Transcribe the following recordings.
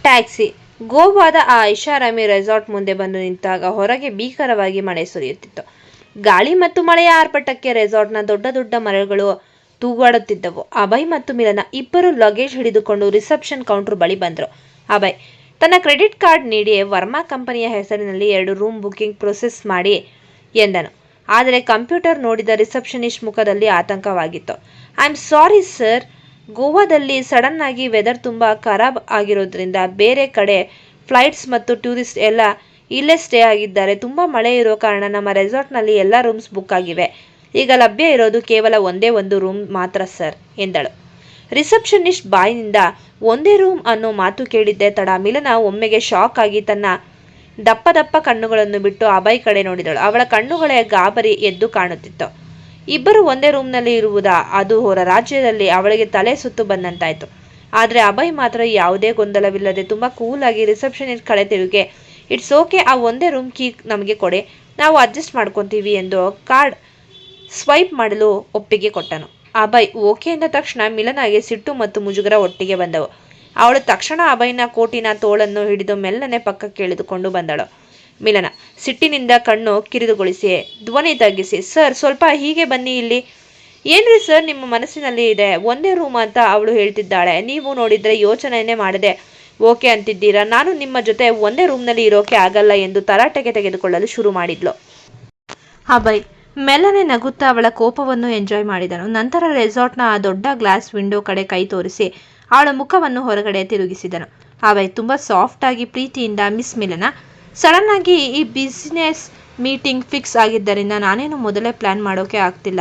Taxi. ಗೋವಾದ ಆ ಐಷಾರಾಮಿ ರೆಸಾರ್ಟ್ ಮುಂದೆ ಬಂದು ನಿಂತಾಗ ಹೊರಗೆ ಭೀಕರವಾಗಿ ಮಳೆ ಸುರಿಯುತ್ತಿತ್ತು. ಗಾಳಿ ಮತ್ತು ಮಳೆಯ ಆರ್ಭಟಕ್ಕೆ ರೆಸಾರ್ಟ್ನ ದೊಡ್ಡ ದೊಡ್ಡ ಮರಗಳು ತೂಗಾಡುತ್ತಿದ್ದವು. ಅಭಯ್ ಮತ್ತು ಮಿಲನ ಇಬ್ಬರು ಲಗೇಜ್ ಹಿಡಿದುಕೊಂಡು ರಿಸೆಪ್ಷನ್ ಕೌಂಟರ್ ಬಳಿ ಬಂದರು. ಅಭಯ್ ತನ್ನ ಕ್ರೆಡಿಟ್ ಕಾರ್ಡ್ ನೀಡಿ ವರ್ಮಾ ಕಂಪನಿಯ ಹೆಸರಿನಲ್ಲಿ 2 ರೂಮ್ ಬುಕಿಂಗ್ ಪ್ರೊಸೆಸ್ ಮಾಡಿ ಎಂದನು. ಆದರೆ ಕಂಪ್ಯೂಟರ್ ನೋಡಿದ ರಿಸೆಪ್ಷನಿಸ್ಟ್ ಮುಖದಲ್ಲಿ ಆತಂಕವಾಗಿತ್ತು. ಐ ಆಮ್ ಸಾರಿ ಸರ್, ಗೋವಾದಲ್ಲಿ ಸಡನ್ ಆಗಿ ವೆದರ್ ತುಂಬಾ ಖರಾಬ್ ಆಗಿರೋದ್ರಿಂದ ಬೇರೆ ಕಡೆ ಫ್ಲೈಟ್ಸ್ ಮತ್ತು ಟೂರಿಸ್ಟ್ ಎಲ್ಲ ಇಲ್ಲೇ ಸ್ಟೇ ಆಗಿದ್ದಾರೆ. ತುಂಬಾ ಮಳೆ ಇರೋ ಕಾರಣ ನಮ್ಮ ರೆಸಾರ್ಟ್ನಲ್ಲಿ ಎಲ್ಲ ರೂಮ್ಸ್ ಬುಕ್ ಆಗಿವೆ. ಈಗ ಲಭ್ಯ ಇರೋದು ಕೇವಲ ಒಂದೇ ಒಂದು ರೂಮ್ ಮಾತ್ರ ಸರ್ ಎಂದಳು. ರಿಸೆಪ್ಷನಿಸ್ಟ್ ಬಾಯಿನಿಂದ ಒಂದೇ ರೂಮ್ ಅನ್ನೋ ಮಾತು ಕೇಳಿದ್ದೆ ತಡ ಮಿಲನ ಒಮ್ಮೆಗೆ ಶಾಕ್ ಆಗಿ ತನ್ನ ದಪ್ಪ ದಪ್ಪ ಕಣ್ಣುಗಳನ್ನು ಬಿಟ್ಟು ಅಭಯ್ ಕಡೆ ನೋಡಿದಳು. ಅವಳ ಕಣ್ಣುಗಳೇ ಗಾಬರಿ ಎದ್ದು ಕಾಣುತ್ತಿತ್ತು. ಇಬ್ಬರು ಒಂದೇ ರೂಮ್ನಲ್ಲಿ ಇರುವುದಾ? ಅದು ಹೊರ ರಾಜ್ಯದಲ್ಲಿ. ಅವಳಿಗೆ ತಲೆ ಸುತ್ತು ಬಂದಂತಾಯ್ತು. ಆದರೆ ಅಭಯ್ ಮಾತ್ರ ಯಾವುದೇ ಗೊಂದಲವಿಲ್ಲದೆ ತುಂಬಾ ಕೂಲ್ ಆಗಿ ರಿಸೆಪ್ಷನಿಸ್ಟ್ ಕಡೆ ತಿರುಗಿ, ಇಟ್ಸ್ ಓಕೆ, ಆ ಒಂದೇ ರೂಮ್ ಕೀ ನಮಗೆ ಕೊಡಿ, ನಾವು ಅಡ್ಜಸ್ಟ್ ಮಾಡ್ಕೊತೀವಿ ಎಂದು ಕಾರ್ಡ್ ಸ್ವೈಪ್ ಮಾಡಲು ಒಪ್ಪಿಗೆ ಕೊಟ್ಟನು. ಅಭಯ್ ಓಕೆ ಎಂದ ತಕ್ಷಣ ಮಿಲನಾಗೆ ಸಿಟ್ಟು ಮತ್ತು ಮುಜುಗರ ಒಟ್ಟಿಗೆ ಬಂದವು. ಅವಳು ತಕ್ಷಣ ಅಭಯ್ನ ಕೋಟಿನ ತೋಳನ್ನು ಹಿಡಿದು ಮೆಲ್ಲನೆ ಪಕ್ಕಕ್ಕೆ ಎಳೆದುಕೊಂಡು ಬಂದಳು. ಮಿಲನ ಸಿಟ್ಟಿನಿಂದ ಕಣ್ಣು ಕಿರಿದುಗೊಳಿಸಿ ಧ್ವನಿ ತಗ್ಗಿಸಿ, ಸರ್ ಸ್ವಲ್ಪ ಹೀಗೆ ಬನ್ನಿ ಇಲ್ಲಿ. ಏನ್ರಿ ಸರ್ ನಿಮ್ಮ ಮನಸ್ಸಿನಲ್ಲಿ ಇದೆ? ಒಂದೇ ರೂಮ್ ಅಂತ ಅವಳು ಹೇಳ್ತಿದ್ದಾಳೆ, ನೀವು ನೋಡಿದ್ರೆ ಯೋಚನೆಯೇ ಮಾಡದೆ ಓಕೆ ಅಂತಿದ್ದೀರಾ. ನಾನು ನಿಮ್ಮ ಜೊತೆ ಒಂದೇ ರೂಮ್ನಲ್ಲಿ ಇರೋಕೆ ಆಗಲ್ಲ ಎಂದು ತರಾಟೆಗೆ ತೆಗೆದುಕೊಳ್ಳಲು ಶುರು ಮಾಡಿದ್ಲು. ಅಭಯ್ ಮೆಲ್ಲನೆ ನಗುತ್ತಾ ಅವಳ ಕೋಪವನ್ನು ಎಂಜಾಯ್ ಮಾಡಿದನು. ನಂತರ ರೆಸಾರ್ಟ್ನ ಆ ದೊಡ್ಡ ಗ್ಲಾಸ್ ವಿಂಡೋ ಕಡೆ ಕೈ ತೋರಿಸಿ ಅವಳ ಮುಖವನ್ನು ಹೊರಗಡೆ ತಿರುಗಿಸಿದನು. ಅಭಯ್ ತುಂಬಾ ಸಾಫ್ಟ್ ಆಗಿ ಪ್ರೀತಿಯಿಂದ, ಮಿಸ್ ಮಿಲನ, ಸಡನ್ ಆಗಿ ಈ ಬಿಸಿನೆಸ್ ಮೀಟಿಂಗ್ ಫಿಕ್ಸ್ ಆಗಿದ್ದರಿಂದ ನಾನೇನು ಮೊದಲೇ ಪ್ಲಾನ್ ಮಾಡೋಕೆ ಆಗ್ತಿಲ್ಲ.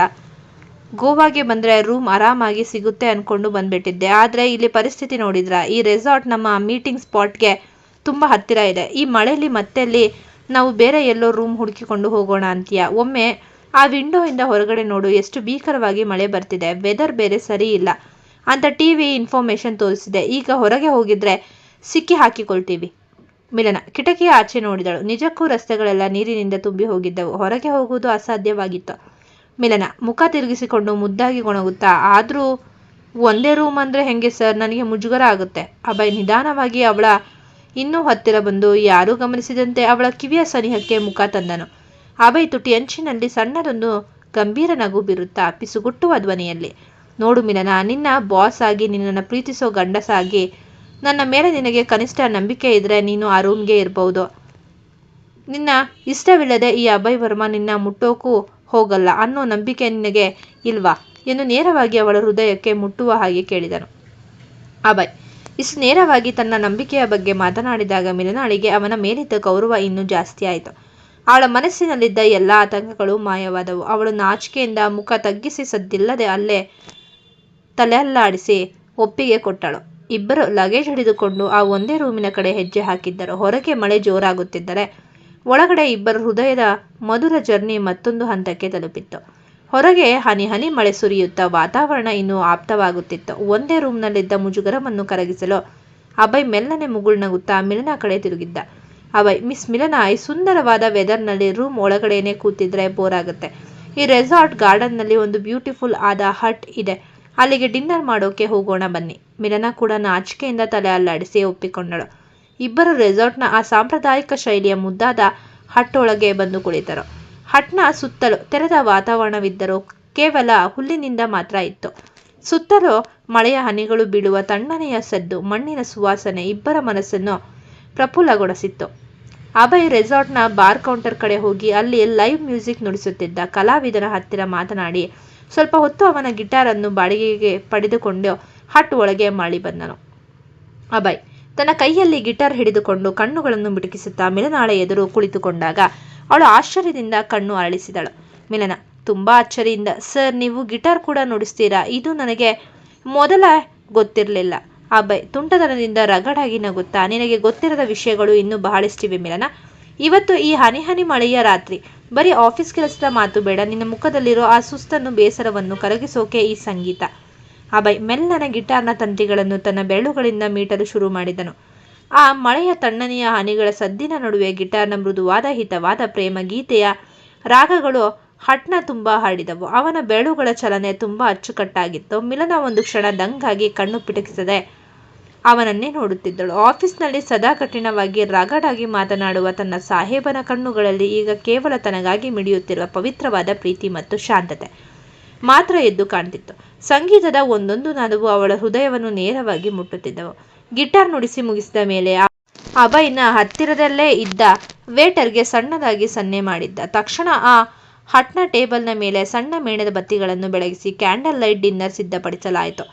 ಗೋವಾಗೆ ಬಂದರೆ ರೂಮ್ ಆರಾಮಾಗಿ ಸಿಗುತ್ತೆ ಅಂದ್ಕೊಂಡು ಬಂದ್ಬಿಟ್ಟಿದ್ದೆ. ಆದರೆ ಇಲ್ಲಿ ಪರಿಸ್ಥಿತಿ ನೋಡಿದ್ರ? ಈ ರೆಸಾರ್ಟ್ ನಮ್ಮ ಮೀಟಿಂಗ್ ಸ್ಪಾಟ್ಗೆ ತುಂಬ ಹತ್ತಿರ ಇದೆ. ಈ ಮಳೆಯಲ್ಲಿ ಮತ್ತೆಲ್ಲಿ ನಾವು ಬೇರೆ ಎಲ್ಲೋ ರೂಮ್ ಹುಡುಕಿಕೊಂಡು ಹೋಗೋಣ ಅಂತೀಯಾ? ಒಮ್ಮೆ ಆ ವಿಂಡೋಯಿಂದ ಹೊರಗಡೆ ನೋಡು, ಎಷ್ಟು ಭೀಕರವಾಗಿ ಮಳೆ ಬರ್ತಿದೆ. ವೆದರ್ ಬೇರೆ ಸರಿ ಇಲ್ಲ ಅಂತ ಟಿವಿ ಇನ್ಫಾರ್ಮೇಶನ್ ತೋರಿಸಿದೆ. ಈಗ ಹೊರಗೆ ಹೋಗಿದ್ರೆ ಸಿಕ್ಕಿ ಹಾಕಿಕೊಳ್ತೀವಿ. ಮಿಲನ ಕಿಟಕಿಯ ಆಚೆ ನೋಡಿದಳು. ನಿಜಕ್ಕೂ ರಸ್ತೆಗಳೆಲ್ಲ ನೀರಿನಿಂದ ತುಂಬಿ ಹೋಗಿದ್ದವು. ಹೊರಗೆ ಹೋಗುವುದು ಅಸಾಧ್ಯವಾಗಿತ್ತು. ಮಿಲನ ಮುಖ ತಿರುಗಿಸಿಕೊಂಡು ಮುದ್ದಾಗಿ ಗೊಣಗುತ್ತಾ, ಆದರೂ ಒಂದೇ ರೂಮ್ ಅಂದರೆ ಹೆಂಗೆ ಸರ್? ನನಗೆ ಮುಜುಗರ ಆಗುತ್ತೆ. ಅಭಯ್ ನಿಧಾನವಾಗಿ ಅವಳ ಇನ್ನೂ ಹತ್ತಿರ ಬಂದು ಯಾರೂ ಗಮನಿಸಿದಂತೆ ಅವಳ ಕಿವಿಯ ಸನಿಹಕ್ಕೆ ಮುಖ ತಂದನು. ಅಭಯ್ ತುಟಿ ಅಂಚಿನಲ್ಲಿ ಸಣ್ಣದೊಂದು ಗಂಭೀರ ನಗು ಬೀರುತ್ತಾ ಪಿಸುಗುಟ್ಟುವ ಧ್ವನಿಯಲ್ಲಿ, ನೋಡು ಮಿಲನ, ನಿನ್ನ ಬಾಸ್ ಆಗಿ, ನಿನ್ನನ್ನು ಪ್ರೀತಿಸೋ ಗಂಡಸಾಗಿ ನನ್ನ ಮೇಲೆ ನಿನಗೆ ಕನಿಷ್ಠ ನಂಬಿಕೆ ಇದ್ರೆ ನೀನು ಆ ರೂಮ್ಗೆ ಇರಬಹುದು. ನಿನ್ನ ಇಷ್ಟವಿಲ್ಲದೆ ಈ ಅಭಯ್ ವರ್ಮಾ ನಿನ್ನ ಮುಟ್ಟೋಕ್ಕೂ ಹೋಗಲ್ಲ ಅನ್ನೋ ನಂಬಿಕೆ ನಿನಗೆ ಇಲ್ವಾ ಎಂದು ನೇರವಾಗಿ ಅವಳ ಹೃದಯಕ್ಕೆ ಮುಟ್ಟುವ ಹಾಗೆ ಕೇಳಿದನು. ಅಭಯ್ ಇಷ್ಟು ನೇರವಾಗಿ ತನ್ನ ನಂಬಿಕೆಯ ಬಗ್ಗೆ ಮಾತನಾಡಿದಾಗ ಮಿಲನಾಳಿಗೆ ಅವನ ಮೇಲಿದ್ದ ಗೌರವ ಇನ್ನೂ ಜಾಸ್ತಿ ಆಯಿತು. ಅವಳ ಮನಸ್ಸಿನಲ್ಲಿದ್ದ ಎಲ್ಲ ಆತಂಕಗಳು ಮಾಯವಾದವು. ಅವಳು ನಾಚಿಕೆಯಿಂದ ಮುಖ ತಗ್ಗಿಸಿ ಸದ್ದಿಲ್ಲದೆ ಅಲ್ಲೇ ತಲೆಯಲ್ಲಾಡಿಸಿ ಒಪ್ಪಿಗೆ ಕೊಟ್ಟಳು. ಇಬ್ಬರು ಲಗೇಜ್ ಹಿಡಿದುಕೊಂಡು ಆ ಒಂದೇ ರೂಮಿನ ಕಡೆ ಹೆಜ್ಜೆ ಹಾಕಿದ್ದರು. ಹೊರಗೆ ಮಳೆ ಜೋರಾಗುತ್ತಿದ್ದರೆ ಒಳಗಡೆ ಇಬ್ಬರ ಹೃದಯದ ಮಧುರ ಜರ್ನಿ ಮತ್ತೊಂದು ಹಂತಕ್ಕೆ ತಲುಪಿತ್ತು. ಹೊರಗೆ ಹನಿ ಹನಿ ಮಳೆ ಸುರಿಯುತ್ತಾ ವಾತಾವರಣ ಇನ್ನೂ ಆಪ್ತವಾಗುತ್ತಿತ್ತು. ಒಂದೇ ರೂಮ್ನಲ್ಲಿದ್ದ ಮುಜುಗರವನ್ನು ಕರಗಿಸಲು ಅಭಯ್ ಮೆಲ್ಲನೆ ಮುಗುಳ್ನಗುತ್ತಾ ಮಿಲನ ಕಡೆ ತಿರುಗಿದ್ದ. ಅಭಯ್, ಮಿಸ್ ಮಿಲನ, ಈ ಸುಂದರವಾದ ವೆದರ್ನಲ್ಲಿ ರೂಮ್ ಒಳಗಡೆನೆ ಕೂತಿದ್ರೆ ಬೋರ್ ಆಗುತ್ತೆ. ಈ ರೆಸಾರ್ಟ್ ಗಾರ್ಡನ್ನಲ್ಲಿ ಒಂದು ಬ್ಯೂಟಿಫುಲ್ ಆದ ಹಟ್ ಇದೆ, ಅಲ್ಲಿಗೆ ಡಿನ್ನರ್ ಮಾಡೋಕೆ ಹೋಗೋಣ ಬನ್ನಿ. ಮಿಲನ ಕೂಡ ನಾಚಿಕೆಯಿಂದ ತಲೆ ಅಲ್ಲಾಡಿಸಿ ಒಪ್ಪಿಕೊಂಡಳು. ಇಬ್ಬರು ರೆಸಾರ್ಟ್ನ ಆ ಸಾಂಪ್ರದಾಯಿಕ ಶೈಲಿಯ ಮುದ್ದಾದ ಹಟ್ ಒಳಗೆ ಬಂದು ಕುಳಿತರು. ಹಟ್ನ ಸುತ್ತಲೂ ತೆರೆದ ವಾತಾವರಣವಿದ್ದರೂ ಕೇವಲ ಹುಲ್ಲಿನಿಂದ ಮಾತ್ರ ಇತ್ತು. ಸುತ್ತಲೂ ಮಳೆಯ ಹನಿಗಳು ಬೀಳುವ ತಣ್ಣನೆಯ ಸದ್ದು, ಮಣ್ಣಿನ ಸುವಾಸನೆ ಇಬ್ಬರ ಮನಸ್ಸನ್ನು ಪ್ರಫುಲ್ಲಗೊಳಿಸಿತ್ತು. ಅಭಯ್ ರೆಸಾರ್ಟ್ನ ಬಾರ್ ಕೌಂಟರ್ ಕಡೆ ಹೋಗಿ ಅಲ್ಲಿ ಲೈವ್ ಮ್ಯೂಸಿಕ್ ನುಡಿಸುತ್ತಿದ್ದ ಕಲಾವಿದನ ಹತ್ತಿರ ಮಾತನಾಡಿ ಸ್ವಲ್ಪ ಹೊತ್ತು ಅವನ ಗಿಟಾರನ್ನು ಬಾಡಿಗೆಗೆ ಪಡೆದುಕೊಂಡು ಹಟ್ ಒಳಗೆ ಮರಳಿ ಬಂದನು. ಅಭಯ್ ತನ್ನ ಕೈಯಲ್ಲಿ ಗಿಟಾರ್ ಹಿಡಿದುಕೊಂಡು ಕಣ್ಣುಗಳನ್ನು ಮಿಟುಕಿಸುತ್ತಾ ಮಿಲನಾಳ ಎದುರು ಕುಳಿತುಕೊಂಡಾಗ ಅವಳು ಆಶ್ಚರ್ಯದಿಂದ ಕಣ್ಣು ಅರಳಿಸಿದಳು. ಮಿಲನ ತುಂಬಾ ಅಚ್ಚರಿಯಿಂದ, ಸರ್ ನೀವು ಗಿಟಾರ್ ಕೂಡ ನುಡಿಸ್ತೀರಾ? ಇದು ನನಗೆ ಮೊದಲ ಗೊತ್ತಿರಲಿಲ್ಲ. ಅಭಯ್ ತುಂಟತನದಿಂದ ರಗಡಾಗಿ ನಗುತ್ತಾ, ನಿನಗೆ ಗೊತ್ತಿರದ ವಿಷಯಗಳು ಇನ್ನೂ ಬಹಳಷ್ಟಿವೆ ಮಿಲನ. ಇವತ್ತು ಈ ಹನಿ ಹನಿ ಮಳೆಯ ರಾತ್ರಿ ಬರೀ ಆಫೀಸ್ ಕೆಲಸದ ಮಾತು ಬೇಡ, ನಿನ್ನ ಮುಖದಲ್ಲಿರೋ ಆ ಸುಸ್ತನ್ನು ಬೇಸರವನ್ನು ಕರಗಿಸೋಕೆ ಈ ಸಂಗೀತ. ಅಭಯ್ ಮೆಲ್ಲನೆ ಗಿಟಾರ್ನ ತಂತಿಗಳನ್ನು ತನ್ನ ಬೆರಳುಗಳಿಂದ ಮೀಟಲು ಶುರು ಮಾಡಿದನು. ಆ ಮಳೆಯ ತಣ್ಣನೆಯ ಹನಿಗಳ ಸದ್ದಿನ ನಡುವೆ ಗಿಟಾರ್ನ ಮೃದುವಾದ ಹಿತವಾದ ಪ್ರೇಮ ಗೀತೆಯ ರಾಗಗಳು ಹಟ್ನ ತುಂಬ ಹರಡಿದವು. ಅವನ ಬೆರಳುಗಳ ಚಲನೆ ತುಂಬ ಅಚ್ಚುಕಟ್ಟಾಗಿತ್ತು. ಮಿಲನ ಒಂದು ಕ್ಷಣ ದಂಗಾಗಿ ಕಣ್ಣು ಪಿಟಕಿಸದೆ ಅವನನ್ನೇ ನೋಡುತ್ತಿದ್ದಳು. ಆಫೀಸ್ನಲ್ಲಿ ಸದಾ ಕಠಿಣವಾಗಿ ರಗಡಾಗಿ ಮಾತನಾಡುವ ತನ್ನ ಸಾಹೇಬನ ಕಣ್ಣುಗಳಲ್ಲಿ ಈಗ ಕೇವಲ ತನಗಾಗಿ ಮಿಡಿಯುತ್ತಿರುವ ಪವಿತ್ರವಾದ ಪ್ರೀತಿ ಮತ್ತು ಶಾಂತತೆ ಮಾತ್ರ ಎದ್ದು ಕಾಣ್ತಿತ್ತು. ಸಂಗೀತದ ಒಂದೊಂದು ನಾದವು ಅವಳ ಹೃದಯವನ್ನು ನೇರವಾಗಿ ಮುಟ್ಟುತ್ತಿದ್ದವು. ಗಿಟಾರ್ ನುಡಿಸಿ ಮುಗಿಸಿದ ಮೇಲೆ ಅಭಯ್ನ ಹತ್ತಿರದಲ್ಲೇ ಇದ್ದ ವೇಟರ್ಗೆ ಸಣ್ಣದಾಗಿ ಸನ್ನೆ ಮಾಡಿದ್ದ. ತಕ್ಷಣ ಆ ಹಟ್ನ ಟೇಬಲ್ನ ಮೇಲೆ ಸಣ್ಣ ಮೇಣದ ಬತ್ತಿಗಳನ್ನು ಬೆಳಗಿಸಿ ಕ್ಯಾಂಡಲ್ ಲೈಟ್ ಡಿನ್ನರ್ ಸಿದ್ಧಪಡಿಸಲಾಯಿತು.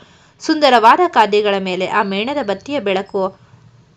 ಸುಂದರವಾದ ಖಾದ್ಯಗಳ ಮೇಲೆ ಆ ಮೇಣದ ಬತ್ತಿಯ ಬೆಳಕು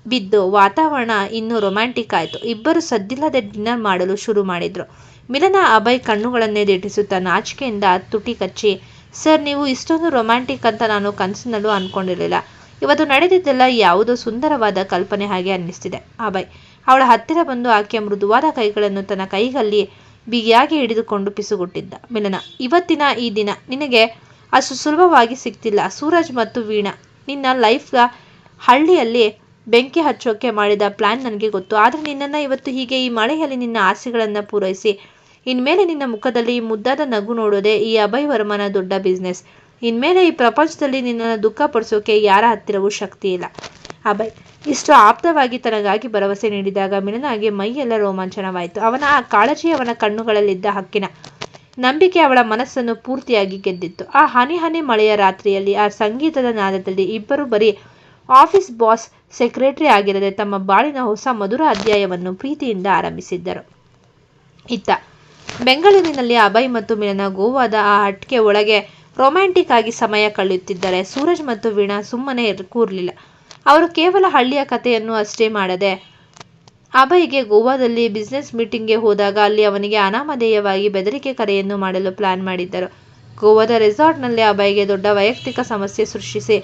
ಬಿದ್ದು ವಾತಾವರಣ ಇನ್ನೂ ರೊಮ್ಯಾಂಟಿಕ್ ಆಯಿತು. ಇಬ್ಬರು ಸದ್ದಿಲ್ಲದೆ ಡಿನ್ನರ್ ಮಾಡಲು ಶುರು ಮಾಡಿದ್ರು. ಮಿಲನ ಅಭಯ್ ಕಣ್ಣುಗಳನ್ನೇ ದಿಟ್ಟಿಸುತ್ತಾ ನಾಚಿಕೆಯಿಂದ ತುಟಿ ಕಚ್ಚಿ, ಸರ್, ನೀವು ಇಷ್ಟೊಂದು ರೊಮ್ಯಾಂಟಿಕ್ ಅಂತ ನಾನು ಕನಸಿನಲ್ಲೂ ಅನ್ಕೊಂಡಿರಲಿಲ್ಲ. ಇವತ್ತು ನಡೆದಿದ್ದೆಲ್ಲ ಯಾವುದೋ ಸುಂದರವಾದ ಕಲ್ಪನೆ ಹಾಗೆ ಅನ್ನಿಸ್ತಿದೆ. ಅಭಯ್ ಅವಳ ಹತ್ತಿರ ಬಂದು ಆಕೆಯ ಮೃದುವಾದ ಕೈಗಳನ್ನು ತನ್ನ ಕೈಯಲ್ಲಿ ಬಿಗಿಯಾಗಿ ಹಿಡಿದುಕೊಂಡು ಪಿಸುಗುಟ್ಟಿದ್ದ. ಮಿಲನ, ಇವತ್ತಿನ ಈ ದಿನ ನಿನಗೆ ಅಷ್ಟು ಸುಲಭವಾಗಿ ಸಿಗ್ತಿಲ್ಲ. ಸೂರಜ್ ಮತ್ತು ವೀಣಾ ನಿನ್ನ ಲೈಫ್ಗ ಹಳ್ಳಿಯಲ್ಲಿ ಬೆಂಕಿ ಹಚ್ಚೋಕೆ ಮಾಡಿದ ಪ್ಲಾನ್ ನನಗೆ ಗೊತ್ತು. ಆದರೆ ನಿನ್ನನ್ನು ಇವತ್ತು ಹೀಗೆ ಈ ಮಳೆಯಲ್ಲಿ ನಿನ್ನ ಆಸೆಗಳನ್ನು ಪೂರೈಸಿ ಇನ್ಮೇಲೆ ನಿನ್ನ ಮುಖದಲ್ಲಿ ಈ ಮುದ್ದಾದ ನಗು ನೋಡೋದೇ ಈ ಅಭಯ್ ವರ್ಮನ ದೊಡ್ಡ ಬಿಸ್ನೆಸ್. ಇನ್ಮೇಲೆ ಈ ಪ್ರಪಂಚದಲ್ಲಿ ನಿನ್ನನ್ನು ದುಃಖಪಡಿಸೋಕೆ ಯಾರ ಹತ್ತಿರವೂ ಶಕ್ತಿ ಇಲ್ಲ. ಅಭಯ್ ಇಷ್ಟು ಆಪ್ತವಾಗಿ ತನಗಾಗಿ ಭರವಸೆ ನೀಡಿದಾಗ ಮಿಲನಾಗೆ ಮೈಯೆಲ್ಲ ರೋಮಾಂಚನವಾಯಿತು. ಅವನ ಆ ಕಾಳಜಿ, ಅವನ ಕಣ್ಣುಗಳಲ್ಲಿದ್ದ ಹಕ್ಕಿನ ನಂಬಿಕೆ ಅವಳ ಮನಸ್ಸನ್ನು ಪೂರ್ತಿಯಾಗಿ ಗೆದ್ದಿತ್ತು. ಆ ಹನಿ ಹನಿ ಮಳೆಯ ರಾತ್ರಿಯಲ್ಲಿ, ಆ ಸಂಗೀತದ ನಾದದಲ್ಲಿ ಇಬ್ಬರು ಬರೀ ಆಫೀಸ್ ಬಾಸ್ ಸೆಕ್ರೆಟರಿ ಆಗಿರದೆ ತಮ್ಮ ಬಾಳಿನ ಹೊಸ ಮಧುರ ಅಧ್ಯಾಯವನ್ನು ಪ್ರೀತಿಯಿಂದ ಆರಂಭಿಸಿದ್ದರು. ಇತ್ತ ಬೆಂಗಳೂರಿನಲ್ಲಿ ಅಭಯ್ ಮತ್ತು ಮಿಲನ ಗೋವಾದ ಆ ಹಟ್ಗೆ ಒಳಗೆ ರೊಮ್ಯಾಂಟಿಕ್ ಆಗಿ ಸಮಯ ಕಳೆಯುತ್ತಿದ್ದರೆ ಸೂರಜ್ ಮತ್ತು ವೀಣಾ ಸುಮ್ಮನೆ ಕೂರ್ಲಿಲ್ಲ. ಅವರು ಕೇವಲ ಹಳ್ಳಿಯ ಕಥೆಯನ್ನು ಅಷ್ಟೇ ಮಾಡದೆ ಅಭಯ್ಗೆ ಗೋವಾದಲ್ಲಿ ಬಿಸ್ನೆಸ್ ಮೀಟಿಂಗ್ಗೆ ಹೋದಾಗ ಅಲ್ಲಿ ಅವನಿಗೆ ಅನಾಮಧೇಯವಾಗಿ ಬೆದರಿಕೆ ಕರೆಯನ್ನು ಮಾಡಲು ಪ್ಲಾನ್ ಮಾಡಿದ್ದರು. ಗೋವಾದ ರೆಸಾರ್ಟ್ನಲ್ಲಿ ಅಭಯ್ಗೆ ದೊಡ್ಡ ವೈಯಕ್ತಿಕ ಸಮಸ್ಯೆ ಸೃಷ್ಟಿಸಿ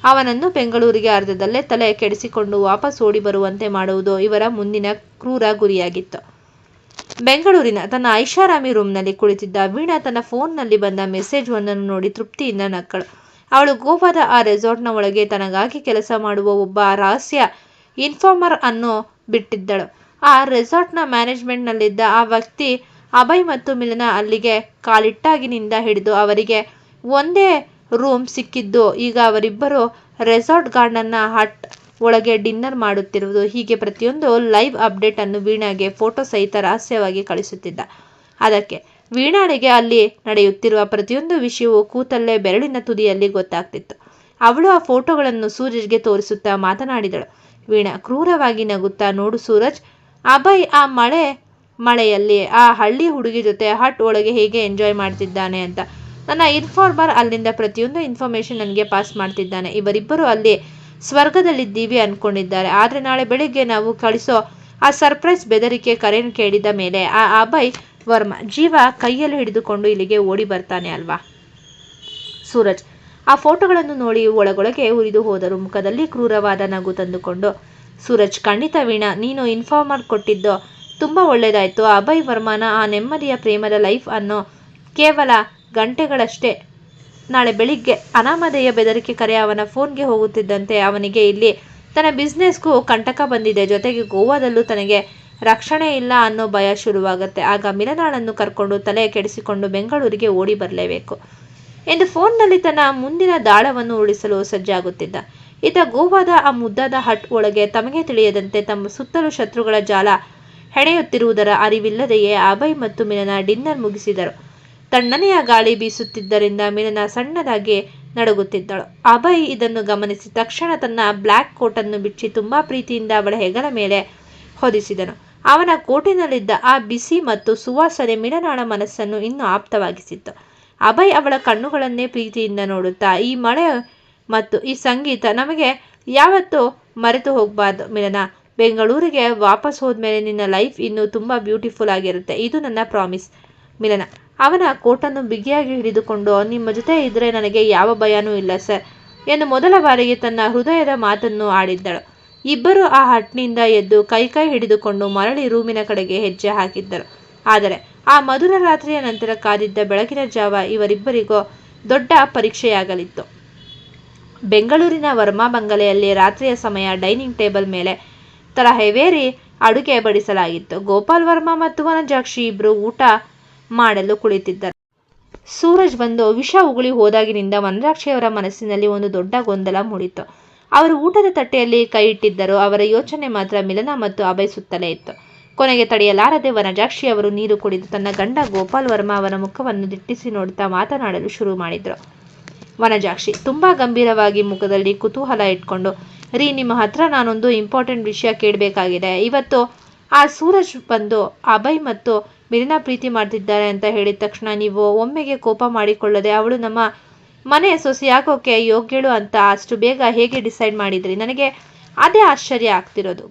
ಅವನನ್ನು ಬೆಂಗಳೂರಿಗೆ ಅರ್ಧದಲ್ಲೇ ತಲೆ ಕೆಡಿಸಿಕೊಂಡು ವಾಪಸ್ ಓಡಿ ಬರುವಂತೆ ಮಾಡುವುದು ಇವರ ಮುಂದಿನ ಕ್ರೂರ ಗುರಿಯಾಗಿತ್ತು. ಬೆಂಗಳೂರಿನ ತನ್ನ ಐಷಾರಾಮಿ ರೂಮ್ನಲ್ಲಿ ಕುಳಿತಿದ್ದ ವೀಣಾ ತನ್ನ ಫೋನ್ನಲ್ಲಿ ಬಂದ ಮೆಸೇಜ್ ಒಂದನ್ನು ನೋಡಿ ತೃಪ್ತಿಯಿಂದ ನಕ್ಕಳು. ಅವಳು ಗೋವಾದ ಆ ರೆಸಾರ್ಟ್ನ ಒಳಗೆ ತನಗಾಗಿ ಕೆಲಸ ಮಾಡುವ ಒಬ್ಬ ರಹಸ್ಯ ಇನ್ಫಾರ್ಮರ್ ಅನ್ನು ಬಿಟ್ಟಿದ್ದಳು. ಆ ರೆಸಾರ್ಟ್ನ ಮ್ಯಾನೇಜ್ಮೆಂಟ್ನಲ್ಲಿದ್ದ ಆ ವ್ಯಕ್ತಿ ಅಭಯ್ ಮತ್ತು ಮಿಲನ ಅಲ್ಲಿಗೆ ಕಾಲಿಟ್ಟಾಗಿನಿಂದ ಹಿಡಿದು ಅವರಿಗೆ ಒಂದೇ ರೂಮ್ ಸಿಕ್ಕಿದ್ದು, ಈಗ ಅವರಿಬ್ಬರು ರೆಸಾರ್ಟ್ ಗಾರ್ಡನ್ನ ಹಟ್ ಒಳಗೆ ಡಿನ್ನರ್ ಮಾಡುತ್ತಿರುವುದು, ಹೀಗೆ ಪ್ರತಿಯೊಂದು ಲೈವ್ ಅಪ್ಡೇಟ್ ಅನ್ನು ವೀಣಾಗೆ ಫೋಟೋ ಸಹಿತ ರಹಸ್ಯವಾಗಿ ಕಳಿಸುತ್ತಿದ್ದ. ಅದಕ್ಕೆ ವೀಣಾಳಿಗೆ ಅಲ್ಲಿ ನಡೆಯುತ್ತಿರುವ ಪ್ರತಿಯೊಂದು ವಿಷಯವೂ ಕೂತಲ್ಲೇ ಬೆರಳಿನ ತುದಿಯಲ್ಲಿ ಗೊತ್ತಾಗ್ತಿತ್ತು. ಅವಳು ಆ ಫೋಟೋಗಳನ್ನು ಸೂರಜ್ಗೆ ತೋರಿಸುತ್ತಾ ಮಾತನಾಡಿದಳು. ವೀಣಾ ಕ್ರೂರವಾಗಿ ನಗುತ್ತಾ, ನೋಡು ಸೂರಜ್, ಅಭಯ್ ಆ ಮಳೆಯಲ್ಲಿ ಆ ಹಳ್ಳಿ ಹುಡುಗಿ ಜೊತೆ ಹಟ್ ಒಳಗೆ ಹೇಗೆ ಎಂಜಾಯ್ ಮಾಡ್ತಿದ್ದಾನೆ ಅಂತ. ನನ್ನ ಇನ್ಫಾರ್ಮರ್ ಅಲ್ಲಿಂದ ಪ್ರತಿಯೊಂದು ಇನ್ಫಾರ್ಮೇಶನ್ ನನಗೆ ಪಾಸ್ ಮಾಡ್ತಿದ್ದಾನೆ. ಇವರಿಬ್ಬರು ಅಲ್ಲಿ ಸ್ವರ್ಗದಲ್ಲಿದ್ದೀವಿ ಅನ್ಕೊಂಡಿದ್ದಾರೆ. ಆದರೆ ನಾಳೆ ಬೆಳಿಗ್ಗೆ ನಾವು ಕಳಿಸೋ ಆ ಸರ್ಪ್ರೈಸ್ ಬೆದರಿಕೆ ಕರೆಯನ್ನು ಕೇಳಿದ ಮೇಲೆ ಆ ಅಭಯ್ ವರ್ಮ ಜೀವ ಕೈಯಲ್ಲಿ ಹಿಡಿದುಕೊಂಡು ಇಲ್ಲಿಗೆ ಓಡಿ ಬರ್ತಾನೆ ಅಲ್ವಾ? ಸೂರಜ್ ಆ ಫೋಟೋಗಳನ್ನು ನೋಡಿ ಒಳಗೊಳಗೆ ಉರಿದು ಹೋದರು, ಮುಖದಲ್ಲಿ ಕ್ರೂರವಾದ ನಗು ತಂದುಕೊಂಡು. ಸೂರಜ್, ಖಂಡಿತ ವೀಣಾ, ನೀನು ಇನ್ಫಾರ್ಮರ್ ಕೊಟ್ಟಿದ್ದು ತುಂಬ ಒಳ್ಳೆಯದಾಯಿತು. ಅಭಯ್ ವರ್ಮನ ಆ ನೆಮ್ಮದಿಯ ಪ್ರೇಮದ ಲೈಫ್ ಅನ್ನು ಕೇವಲ ಗಂಟೆಗಳಷ್ಟೇ. ನಾಳೆ ಬೆಳಿಗ್ಗೆ ಅನಾಮಧೇಯ ಬೆದರಿಕೆ ಕರೆ ಅವನ ಫೋನ್ಗೆ ಹೋಗುತ್ತಿದ್ದಂತೆ ಅವನಿಗೆ ಇಲ್ಲಿ ತನ್ನ ಬಿಸ್ನೆಸ್ಗೂ ಕಂಟಕ ಬಂದಿದೆ, ಜೊತೆಗೆ ಗೋವಾದಲ್ಲೂ ತನಗೆ ರಕ್ಷಣೆ ಇಲ್ಲ ಅನ್ನೋ ಭಯ ಶುರುವಾಗುತ್ತೆ. ಆಗ ಮಿಲನಾಳನ್ನು ಕರ್ಕೊಂಡು ತಲೆ ಕೆಡಿಸಿಕೊಂಡು ಬೆಂಗಳೂರಿಗೆ ಓಡಿ ಬರಲೇಬೇಕು ಎಂದು ಫೋನ್ನಲ್ಲಿ ತನ್ನ ಮುಂದಿನ ದಾಳವನ್ನು ಉಳಿಸಲು ಸಜ್ಜಾಗುತ್ತಿದ್ದ. ಈತ ಗೋವಾದ ಆ ಮುದ್ದಾದ ಹಟ್ ಒಳಗೆ ತಮಗೆ ತಿಳಿಯದಂತೆ ತಮ್ಮ ಸುತ್ತಲೂ ಶತ್ರುಗಳ ಜಾಲ ಹೆಣೆಯುತ್ತಿರುವುದರ ಅರಿವಿಲ್ಲದೆಯೇ ಅಭಯ್ ಮತ್ತು ಮಿಲನ ಡಿನ್ನರ್ ಮುಗಿಸಿದರು. ತಣ್ಣನೆಯ ಗಾಳಿ ಬೀಸುತ್ತಿದ್ದರಿಂದ ಮಿಲನ ಸಣ್ಣದಾಗಿ ನಡುಗುತ್ತಿದ್ದಳು. ಅಭಯ್ ಇದನ್ನು ಗಮನಿಸಿ ತಕ್ಷಣ ತನ್ನ ಬ್ಲ್ಯಾಕ್ ಕೋಟನ್ನು ಬಿಚ್ಚಿ ತುಂಬಾ ಪ್ರೀತಿಯಿಂದ ಅವಳ ಹೆಗಲ ಮೇಲೆ ಹೊದಿಸಿದನು. ಅವನ ಕೋಟಿನಲ್ಲಿದ್ದ ಆ ಬಿಸಿ ಮತ್ತು ಸುವಾಸನೆ ಮಿಲನಾಳ ಮನಸ್ಸನ್ನು ಇನ್ನೂ ಆಪ್ತವಾಗಿಸಿತ್ತು. ಅಭಯ್ ಅವಳ ಕಣ್ಣುಗಳನ್ನೇ ಪ್ರೀತಿಯಿಂದ ನೋಡುತ್ತಾ, ಈ ಮಳೆ ಮತ್ತು ಈ ಸಂಗೀತ ನಮಗೆ ಯಾವತ್ತೂ ಮರೆತು ಹೋಗಬಾರ್ದು ಮಿಲನ. ಬೆಂಗಳೂರಿಗೆ ವಾಪಸ್ ಹೋದ್ಮೇಲೆ ನಿನ್ನ ಲೈಫ್ ಇನ್ನೂ ತುಂಬ ಬ್ಯೂಟಿಫುಲ್ ಆಗಿರುತ್ತೆ, ಇದು ನನ್ನ ಪ್ರಾಮಿಸ್. ಮಿಲನ ಅವನ ಕೋಟನ್ನು ಬಿಗಿಯಾಗಿ ಹಿಡಿದುಕೊಂಡು, ನಿಮ್ಮ ಜೊತೆ ಇದ್ದರೆ ನನಗೆ ಯಾವ ಭಯನೂ ಇಲ್ಲ ಸರ್ ಎಂದು ಮೊದಲ ಬಾರಿಗೆ ತನ್ನ ಹೃದಯದ ಮಾತನ್ನು ಆಡಿದ್ದಳು. ಇಬ್ಬರು ಆ ಹಟ್ನಿಂದ ಎದ್ದು ಕೈ ಹಿಡಿದುಕೊಂಡು ಮರಳಿ ರೂಮಿನ ಕಡೆಗೆ ಹೆಜ್ಜೆ ಹಾಕಿದ್ದರು. ಆದರೆ ಆ ಮಧುರ ರಾತ್ರಿಯ ನಂತರ ಕಾದಿದ್ದ ಬೆಳಗಿನ ಜಾವ ಇವರಿಬ್ಬರಿಗೂ ದೊಡ್ಡ ಪರೀಕ್ಷೆಯಾಗಲಿತ್ತು. ಬೆಂಗಳೂರಿನ ವರ್ಮಾ ಬಂಗಲೆಯಲ್ಲಿ ರಾತ್ರಿಯ ಸಮಯ ಡೈನಿಂಗ್ ಟೇಬಲ್ ಮೇಲೆ ತರಹೇವೇರಿ ಅಡುಗೆ ಬಡಿಸಲಾಗಿತ್ತು. ಗೋಪಾಲ್ ವರ್ಮಾ ಮತ್ತು ವನಜಾಕ್ಷಿ ಇಬ್ಬರು ಊಟ ಮಾಡಲು ಕುಳಿತಿದ್ದರು. ಸೂರಜ್ ಬಂದು ವಿಷ ಉಗುಳಿ ಹೋದಾಗಿನಿಂದ ವನಜಾಕ್ಷಿಯವರ ಮನಸ್ಸಿನಲ್ಲಿ ಒಂದು ದೊಡ್ಡ ಗೊಂದಲ ಮೂಡಿತ್ತು. ಅವರು ಊಟದ ತಟ್ಟೆಯಲ್ಲಿ ಕೈ ಇಟ್ಟಿದ್ದರು. ಅವರ ಯೋಚನೆ ಮಾತ್ರ ಮಿಲನ ಮತ್ತು ಅಭಯ್ ಸುತ್ತಲೇ ಇತ್ತು. ಕೊನೆಗೆ ತಡೆಯಲಾರದೆ ವನಜಾಕ್ಷಿ ಅವರು ನೀರು ಕುಡಿದು ತನ್ನ ಗಂಡ ಗೋಪಾಲ್ ವರ್ಮಾ ಅವರ ಮುಖವನ್ನು ದಿಟ್ಟಿಸಿ ನೋಡುತ್ತಾ ಮಾತನಾಡಲು ಶುರು ಮಾಡಿದ್ರು. ವನಜಾಕ್ಷಿ ತುಂಬಾ ಗಂಭೀರವಾಗಿ ಮುಖದಲ್ಲಿ ಕುತೂಹಲ ಇಟ್ಕೊಂಡು, ರೀ, ನಿಮ್ಮ ಹತ್ರ ನಾನೊಂದು ಇಂಪಾರ್ಟೆಂಟ್ ವಿಷಯ ಕೇಳಬೇಕಾಗಿದೆ. ಇವತ್ತು ಆ ಸೂರಜ್ ಬಂದು ಅಭಯ್ ಮತ್ತು ಮಿಲನ ಪ್ರೀತಿ ಮಾಡ್ತಿದ್ದಾರೆ ಅಂತ ಹೇಳಿದ ತಕ್ಷಣ ನೀವು ಒಮ್ಮೆಗೆ ಕೋಪ ಮಾಡಿಕೊಳ್ಳದೆ ಅವಳು ನಮ್ಮ ಮನೆ ಸೊಸೆಯಾಗೋಕೆ ಯೋಗ್ಯಳು ಅಂತ ಅಷ್ಟು ಬೇಗ ಹೇಗೆ ಡಿಸೈಡ್ ಮಾಡಿದ್ರಿ? ನನಗೆ ಅದೇ ಆಶ್ಚರ್ಯ ಆಗ್ತಿರೋದು.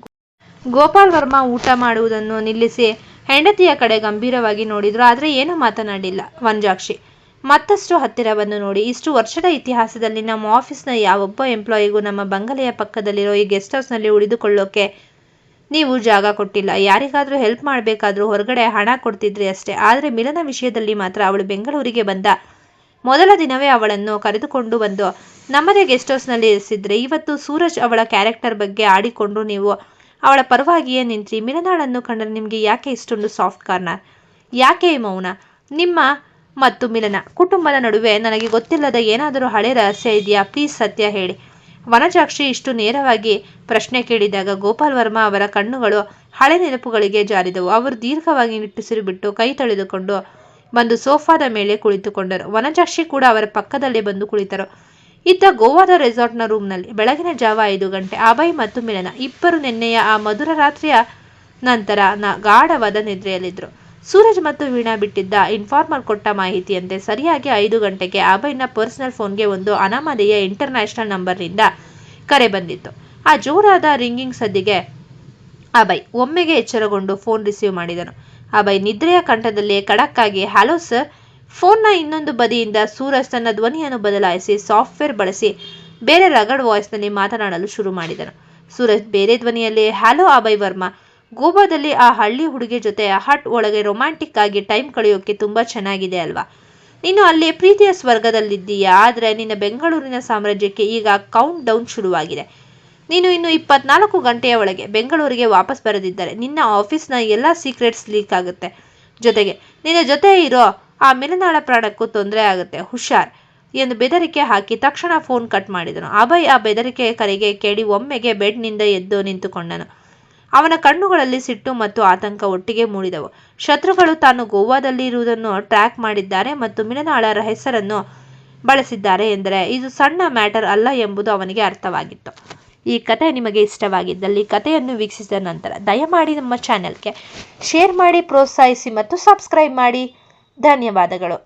ಗೋಪಾಲ್ ವರ್ಮಾ ಊಟ ಮಾಡುವುದನ್ನು ನಿಲ್ಲಿಸಿ ಹೆಂಡತಿಯ ಕಡೆ ಗಂಭೀರವಾಗಿ ನೋಡಿದ್ರು. ಆದರೆ ಏನೂ ಮಾತನಾಡಿಲ್ಲ. ವನಜಾಕ್ಷಿ ಮತ್ತಷ್ಟು ಹತ್ತಿರ ಬಂದು ನೋಡಿ, ಇಷ್ಟು ವರ್ಷದ ಇತಿಹಾಸದಲ್ಲಿ ನಮ್ಮ ಆಫೀಸ್ನ ಯಾವೊಬ್ಬ ಎಂಪ್ಲಾಯಿಗೂ ನಮ್ಮ ಬಂಗಲೆಯ ಪಕ್ಕದಲ್ಲಿರೋ ಈ ಗೆಸ್ಟ್ ಹೌಸ್ನಲ್ಲಿ ಉಳಿದುಕೊಳ್ಳೋಕೆ ನೀವು ಜಾಗ ಕೊಟ್ಟಿಲ್ಲ. ಯಾರಿಗಾದರೂ ಹೆಲ್ಪ್ ಮಾಡಬೇಕಾದ್ರೂ ಹೊರಗಡೆ ಹಣ ಕೊಡ್ತಿದ್ರಿ ಅಷ್ಟೇ. ಆದರೆ ಮಿಲನ ವಿಷಯದಲ್ಲಿ ಮಾತ್ರ ಅವಳು ಬೆಂಗಳೂರಿಗೆ ಬಂದ ಮೊದಲ ದಿನವೇ ಅವಳನ್ನು ಕರೆದುಕೊಂಡು ಬಂದು ನಮ್ಮದೇ ಗೆಸ್ಟ್ ಹೌಸ್ನಲ್ಲಿ ಇರಿಸಿದ್ರೆ. ಇವತ್ತು ಸೂರಜ್ ಅವಳ ಕ್ಯಾರೆಕ್ಟರ್ ಬಗ್ಗೆ ಆಡಿಕೊಂಡು ನೀವು ಅವಳ ಪರವಾಗಿಯೇ ನಿಂತ್ರಿ. ಮಿಲನಾಳನ್ನು ಕಂಡರೆ ನಿಮಗೆ ಯಾಕೆ ಇಷ್ಟೊಂದು ಸಾಫ್ಟ್ ಕಾರ್ನರ್? ಯಾಕೆ ಈ ಮೌನ? ನಿಮ್ಮ ಮತ್ತು ಮಿಲನ ಕುಟುಂಬದ ನಡುವೆ ನನಗೆ ಗೊತ್ತಿಲ್ಲದ ಏನಾದರೂ ಹಳೆ ರಹಸ್ಯ ಇದೆಯಾ? ಪ್ಲೀಸ್ ಸತ್ಯ ಹೇಳಿ. ವನಜಾಕ್ಷಿ ಇಷ್ಟು ನೇರವಾಗಿ ಪ್ರಶ್ನೆ ಕೇಳಿದಾಗ ಗೋಪಾಲ್ ವರ್ಮಾ ಅವರ ಕಣ್ಣುಗಳು ಹಳೆ ನೆನಪುಗಳಿಗೆ ಜಾರಿದವು. ಅವರು ದೀರ್ಘವಾಗಿ ನಿಟ್ಟುಸಿರು ಬಿಟ್ಟು ಕೈ ತೊಳೆದುಕೊಂಡು ಬಂದು ಸೋಫಾದ ಮೇಲೆ ಕುಳಿತುಕೊಂಡರು. ವನಜಾಕ್ಷಿ ಕೂಡ ಅವರ ಪಕ್ಕದಲ್ಲೇ ಬಂದು ಕುಳಿತರು. ಇದ್ದ ಗೋವಾದ ರೆಸಾರ್ಟ್ನ ರೂಮ್ನಲ್ಲಿ ಬೆಳಗಿನ ಜಾವ 5 ಗಂಟೆ. ಅಭಯ್ ಮತ್ತು ಮಿಲನ ಇಬ್ಬರು ನಿನ್ನೆಯ ಆ ಮಧುರ ರಾತ್ರಿಯ ನಂತರ ಗಾಢವಾದ ನಿದ್ರೆಯಲ್ಲಿದ್ದರು. ಸೂರಜ್ ಮತ್ತು ವೀಣಾ ಬಿಟ್ಟಿದ್ದ ಇನ್ಫಾರ್ಮರ್ ಕೊಟ್ಟ ಮಾಹಿತಿಯಂತೆ ಸರಿಯಾಗಿ 5 ಗಂಟೆಗೆ ಅಭಯ್ನ ಪರ್ಸನಲ್ ಫೋನ್ಗೆ ಒಂದು ಅನಾಮಧೇಯ ಇಂಟರ್ನ್ಯಾಷನಲ್ ನಂಬರ್ನಿಂದ ಕರೆ ಬಂದಿತ್ತು. ಆ ಜೋರಾದ ರಿಂಗಿಂಗ್ ಸದ್ದಿಗೆ ಅಭಯ್ ಒಮ್ಮೆಗೆ ಎಚ್ಚರಗೊಂಡು ಫೋನ್ ರಿಸೀವ್ ಮಾಡಿದನು. ಅಭಯ್ ನಿದ್ರೆಯ ಕಂಠದಲ್ಲಿ ಖಡಕ್ ಆಗಿ, ಹಲೋ ಸರ್. ಫೋನ್ನ ಇನ್ನೊಂದು ಬದಿಯಿಂದ ಸೂರಜ್ ತನ್ನ ಧ್ವನಿಯನ್ನು ಬದಲಾಯಿಸಿ ಸಾಫ್ಟ್ವೇರ್ ಬಳಸಿ ಬೇರೆ ರಗಡ್ ವಾಯ್ಸ್ನಲ್ಲಿ ಮಾತನಾಡಲು ಶುರು ಮಾಡಿದನು. ಸೂರಜ್ ಬೇರೆ ಧ್ವನಿಯಲ್ಲಿ, ಹಲೋ ಅಭಯ್ ವರ್ಮಾ, ಗೋವಾದಲ್ಲಿ ಆ ಹಳ್ಳಿ ಹುಡುಗಿ ಜೊತೆ ಹಟ್ ಒಳಗೆ ರೊಮ್ಯಾಂಟಿಕ್ ಆಗಿ ಟೈಮ್ ಕಳೆಯೋಕೆ ತುಂಬಾ ಚೆನ್ನಾಗಿದೆ ಅಲ್ವಾ? ನೀನು ಅಲ್ಲಿ ಪ್ರೀತಿಯ ಸ್ವರ್ಗದಲ್ಲಿದ್ದೀಯಾ? ಆದರೆ ನಿನ್ನ ಬೆಂಗಳೂರಿನ ಸಾಮ್ರಾಜ್ಯಕ್ಕೆ ಈಗ ಕೌಂಟ್ ಡೌನ್ ಶುರುವಾಗಿದೆ. ನೀನು ಇನ್ನು 24 ಗಂಟೆಯ ಒಳಗೆ ಬೆಂಗಳೂರಿಗೆ ವಾಪಸ್ ಬರದಿದ್ದರೆ ನಿನ್ನ ಆಫೀಸ್ನ ಎಲ್ಲ ಸೀಕ್ರೆಟ್ಸ್ ಲೀಕ್ ಆಗುತ್ತೆ. ಜೊತೆಗೆ ನಿನ್ನ ಜೊತೆ ಇರೋ ಆ ಮಿಲನಾಳ ಪ್ರಾಣಕ್ಕೂ ತೊಂದರೆ ಆಗುತ್ತೆ, ಹುಷಾರ್ ಎಂದು ಬೆದರಿಕೆ ಹಾಕಿ ತಕ್ಷಣ ಫೋನ್ ಕಟ್ ಮಾಡಿದನು. ಅಭಯ್ ಆ ಬೆದರಿಕೆ ಕರೆಗೆ ಕೇಳಿ ಒಮ್ಮೆಗೆ ಬೆಡ್ನಿಂದ ಎದ್ದು ನಿಂತುಕೊಂಡನು. ಅವನ ಕಣ್ಣುಗಳಲ್ಲಿ ಸಿಟ್ಟು ಮತ್ತು ಆತಂಕ ಒಟ್ಟಿಗೆ ಮೂಡಿದವು. ಶತ್ರುಗಳು ತಾನು ಗೋವಾದಲ್ಲಿ ಇರುವುದನ್ನು ಟ್ರ್ಯಾಕ್ ಮಾಡಿದ್ದಾರೆ ಮತ್ತು ಮಿಲನಾಳರ ಹೆಸರನ್ನು ಬಳಸಿದ್ದಾರೆ ಎಂದರೆ ಇದು ಸಣ್ಣ ಮ್ಯಾಟರ್ ಅಲ್ಲ ಎಂಬುದು ಅವನಿಗೆ ಅರ್ಥವಾಗಿತ್ತು. ಈ ಕತೆ ನಿಮಗೆ ಇಷ್ಟವಾಗಿದ್ದಲ್ಲಿ ಕಥೆಯನ್ನು ವೀಕ್ಷಿಸಿದ ನಂತರ ದಯಮಾಡಿ ನಮ್ಮ ಚಾನೆಲ್ಗೆ ಶೇರ್ ಮಾಡಿ, ಪ್ರೋತ್ಸಾಹಿಸಿ ಮತ್ತು ಸಬ್ಸ್ಕ್ರೈಬ್ ಮಾಡಿ. ಧನ್ಯವಾದಗಳು.